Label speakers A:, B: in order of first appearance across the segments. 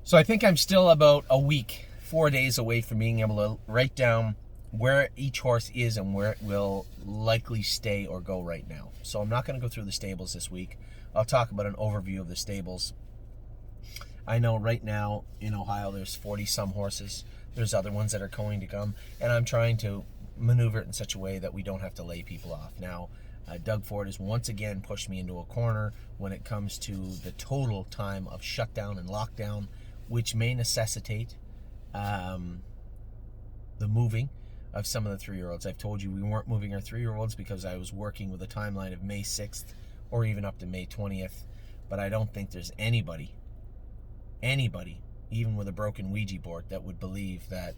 A: So I think I'm still about a week, 4 days away from being able to write down where each horse is and where it will likely stay or go right now. So I'm not going to go through the stables this week. I'll talk about an overview of the stables. I know right now in Ohio there's 40 some horses. There's other ones that are going to come, and I'm trying to maneuver it in such a way that we don't have to lay people off. Now, Doug Ford has once again pushed me into a corner when it comes to the total time of shutdown and lockdown, which may necessitate the moving of some of the 3-year-olds. I've told you we weren't moving our 3-year-olds because I was working with a timeline of May 6th or even up to May 20th, but I don't think there's anybody, even with a broken Ouija board, that would believe that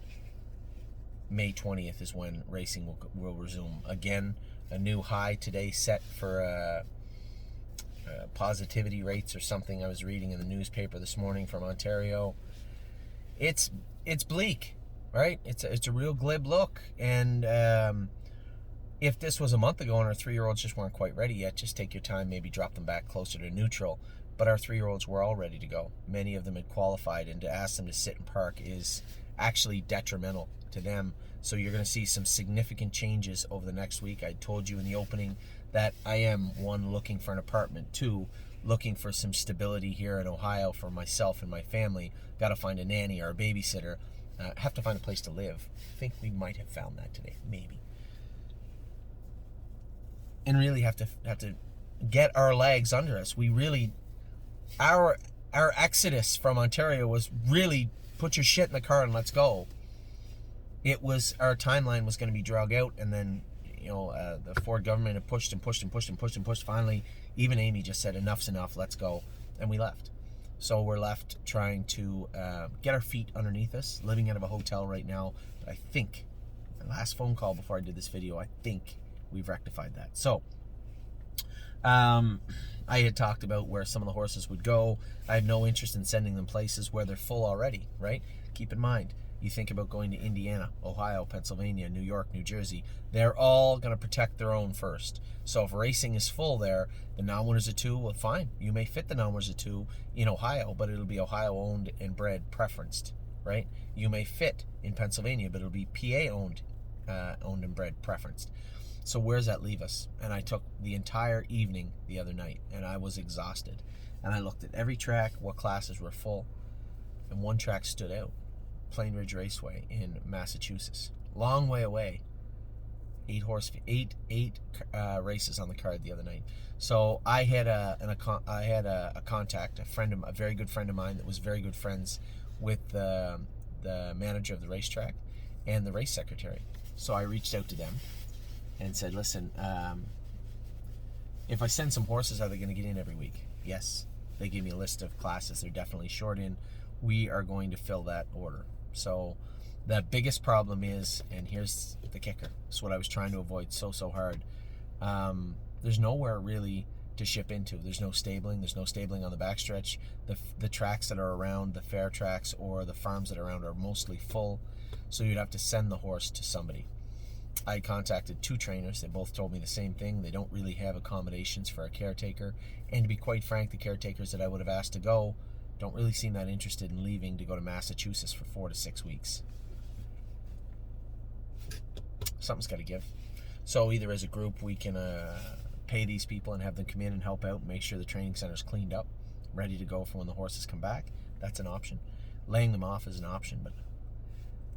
A: May 20th is when racing will resume. Again, a new high today set for positivity rates or something I was reading in the newspaper this morning from Ontario. It's bleak, right? It's a real glib look. And if this was a month ago and our 3-year-olds just weren't quite ready yet, just take your time, maybe drop them back closer to neutral. But our 3-year-olds were all ready to go. Many of them had qualified, and to ask them to sit and park is actually detrimental to them. So you're going to see some significant changes over the next week. I told you in the opening that I am, 1, looking for an apartment, 2, looking for some stability here in Ohio for myself and my family. Got to find a nanny or a babysitter. Have to find a place to live. I think we might have found that today, maybe. And really have to get our legs under us. We really, our exodus from Ontario was really put your shit in the car and let's go. It was, our timeline was going to be drug out, and then the Ford government had pushed and pushed and pushed and pushed and pushed. Finally, even Amy just said enough's enough, let's go, and we left. So we're left trying to get our feet underneath us, living out of a hotel right now. But I think, my last phone call before I did this video, I think we've rectified that. So I had talked about where some of the horses would go. I have no interest in sending them places where they're full already, right? Keep in mind, you think about going to Indiana, Ohio, Pennsylvania, New York, New Jersey. They're all going to protect their own first. So if racing is full there, the non-winners of 2, well, fine. You may fit the non-winners of 2 in Ohio, but it'll be Ohio-owned and bred preferenced, right? You may fit in Pennsylvania, but it'll be PA-owned and bred preferenced. So where does that leave us? And I took the entire evening the other night, and I was exhausted. And I looked at every track, what classes were full, and one track stood out. Plain Ridge Raceway in Massachusetts, long way away. 8 races on the card the other night. So I had a contact, a very good friend of mine that was very good friends with the manager of the racetrack and the race secretary. So I reached out to them and said, listen, if I send some horses, are they going to get in every week? Yes. They gave me a list of classes they're definitely short in. We are going to fill that order. So the biggest problem is, and here's the kicker, it's what I was trying to avoid so hard. There's nowhere really to ship into. There's no stabling. There's no stabling on the backstretch. The tracks that are around, the fair tracks or the farms that are around, are mostly full. So you'd have to send the horse to somebody. I contacted 2 trainers. They both told me the same thing. They don't really have accommodations for a caretaker. And to be quite frank, the caretakers that I would have asked to go don't really seem that interested in leaving to go to Massachusetts for 4 to 6 weeks. Something's got to give. So either as a group we can pay these people and have them come in and help out and make sure the training center's cleaned up, ready to go for when the horses come back. That's an option. Laying them off is an option, but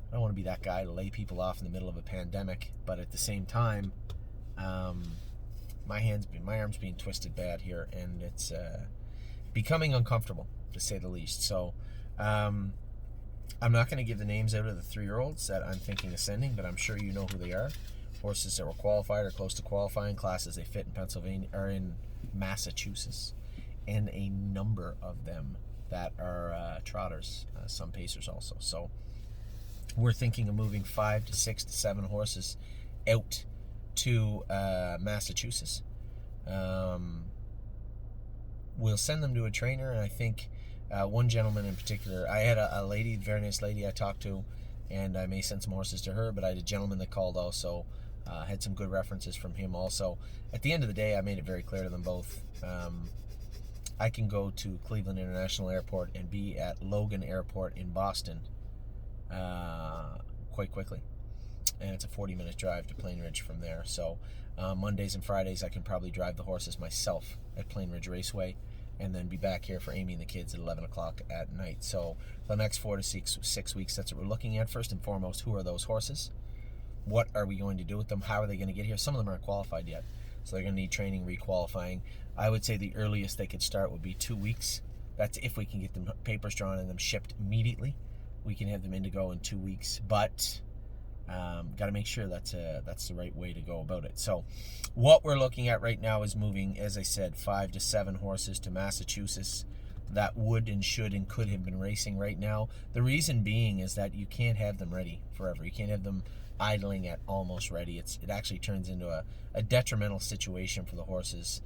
A: I don't want to be that guy to lay people off in the middle of a pandemic. But at the same time, my arm's being twisted bad here, and it's becoming uncomfortable, to say the least. So I'm not going to give the names out of the 3-year-olds that I'm thinking of sending, but I'm sure you know who they are. Horses that were qualified or close to qualifying, classes they fit in Pennsylvania or in Massachusetts, and a number of them that are trotters, some pacers also. So we're thinking of moving 5 to 6 to 7 horses out to Massachusetts. We'll send them to a trainer, and I think one gentleman in particular, I had a lady, very nice lady I talked to, and I may send some horses to her, but I had a gentleman that called also, had some good references from him also. At the end of the day, I made it very clear to them both, I can go to Cleveland International Airport and be at Logan Airport in Boston quite quickly. And it's a 40-minute drive to Plain Ridge from there. So Mondays and Fridays I can probably drive the horses myself at Plain Ridge Raceway, and then be back here for Amy and the kids at 11 o'clock at night. So the next 4 to 6 weeks, that's what we're looking at. First and foremost, who are those horses? What are we going to do with them? How are they going to get here? Some of them aren't qualified yet, so they're going to need training, requalifying. I would say the earliest they could start would be 2 weeks. That's if we can get them papers drawn and them shipped immediately. We can have them in to go in 2 weeks, but got to make sure that's the right way to go about it. So what we're looking at right now is moving, as I said, 5 to 7 horses to Massachusetts that would and should and could have been racing right now. The reason being is that you can't have them ready forever. You can't have them idling at almost ready. It actually turns into a detrimental situation for the horses.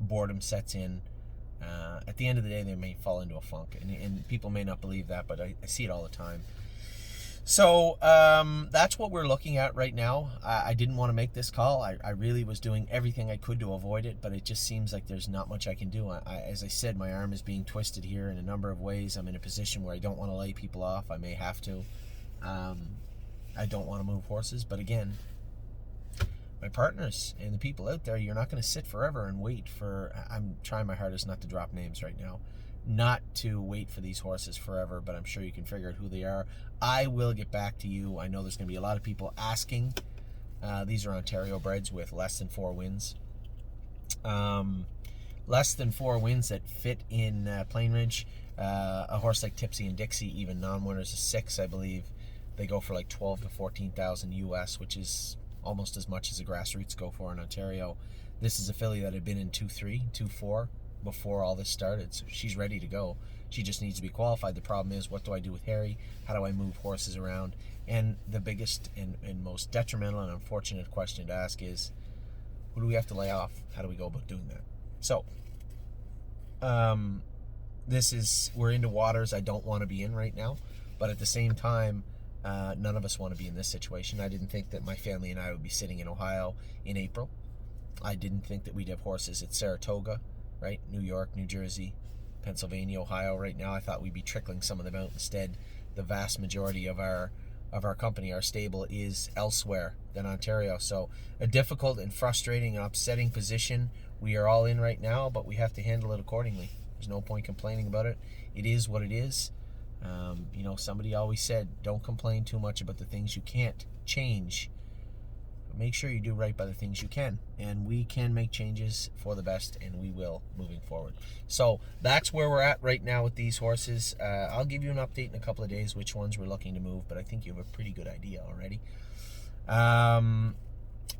A: Boredom sets in. At the end of the day, they may fall into a funk, and people may not believe that, but I see it all the time. So that's what we're looking at right now. I didn't want to make this call. I really was doing everything I could to avoid it, but it just seems like there's not much I can do. As I said, my arm is being twisted here in a number of ways. I'm in a position where I don't want to lay people off. I may have to. I don't want to move horses, but again, my partners and the people out there, you're not going to sit forever and wait for... I'm trying my hardest not to drop names right now. Not to wait for these horses forever, but I'm sure you can figure out who they are. I will get back to you. I know there's going to be a lot of people asking. These are Ontario breds with less than 4 wins. Less than 4 wins that fit in Plain Ridge. A horse like Tipsy and Dixie, even non-winners, is 6, I believe. They go for like 12 to 14,000 US, which is almost as much as the grassroots go for in Ontario. This is a filly that had been in 2-3, 2-4 before all this started, so she's ready to go. She just needs to be qualified. The problem is, what do I do with Harry? How do I move horses around? And the biggest and most detrimental and unfortunate question to ask is, who do we have to lay off? How do we go about doing that? So we're into waters I don't want to be in right now, but at the same time, none of us want to be in this situation. I didn't think that my family and I would be sitting in Ohio in April. I didn't think that we'd have horses at Saratoga, right? New York, New Jersey, Pennsylvania, Ohio. Right now, I thought we'd be trickling some of them out. Instead, the vast majority of our company, our stable, is elsewhere than Ontario. So a difficult and frustrating and upsetting position we are all in right now, but we have to handle it accordingly. There's no point complaining about it. It is what it is. Somebody always said, don't complain too much about the things you can't change. Make sure you do right by the things you can, and we can make changes for the best, and we will moving forward. So that's where we're at right now with these horses. I'll give you an update in a couple of days which ones we're looking to move, but I think you have a pretty good idea already. And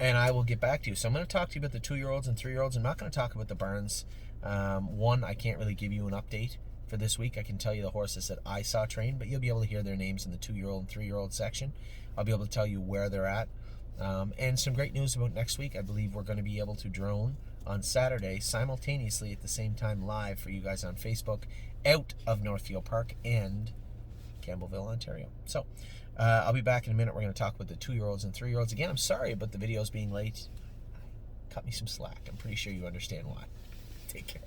A: I will get back to you. So I'm going to talk to you about the 2-year-olds and 3-year-olds. I'm not going to talk about the barns. One, I can't really give you an update for this week. I can tell you the horses that I saw train, but you'll be able to hear their names in the 2-year-old and 3-year-old section. I'll be able to tell you where they're at. And some great news about next week. I believe we're going to be able to drone on Saturday simultaneously at the same time live for you guys on Facebook out of Northfield Park and Campbellville, Ontario. So I'll be back in a minute. We're going to talk about the 2-year-olds and 3-year-olds. Again, I'm sorry about the videos being late. Cut me some slack. I'm pretty sure you understand why. Take care.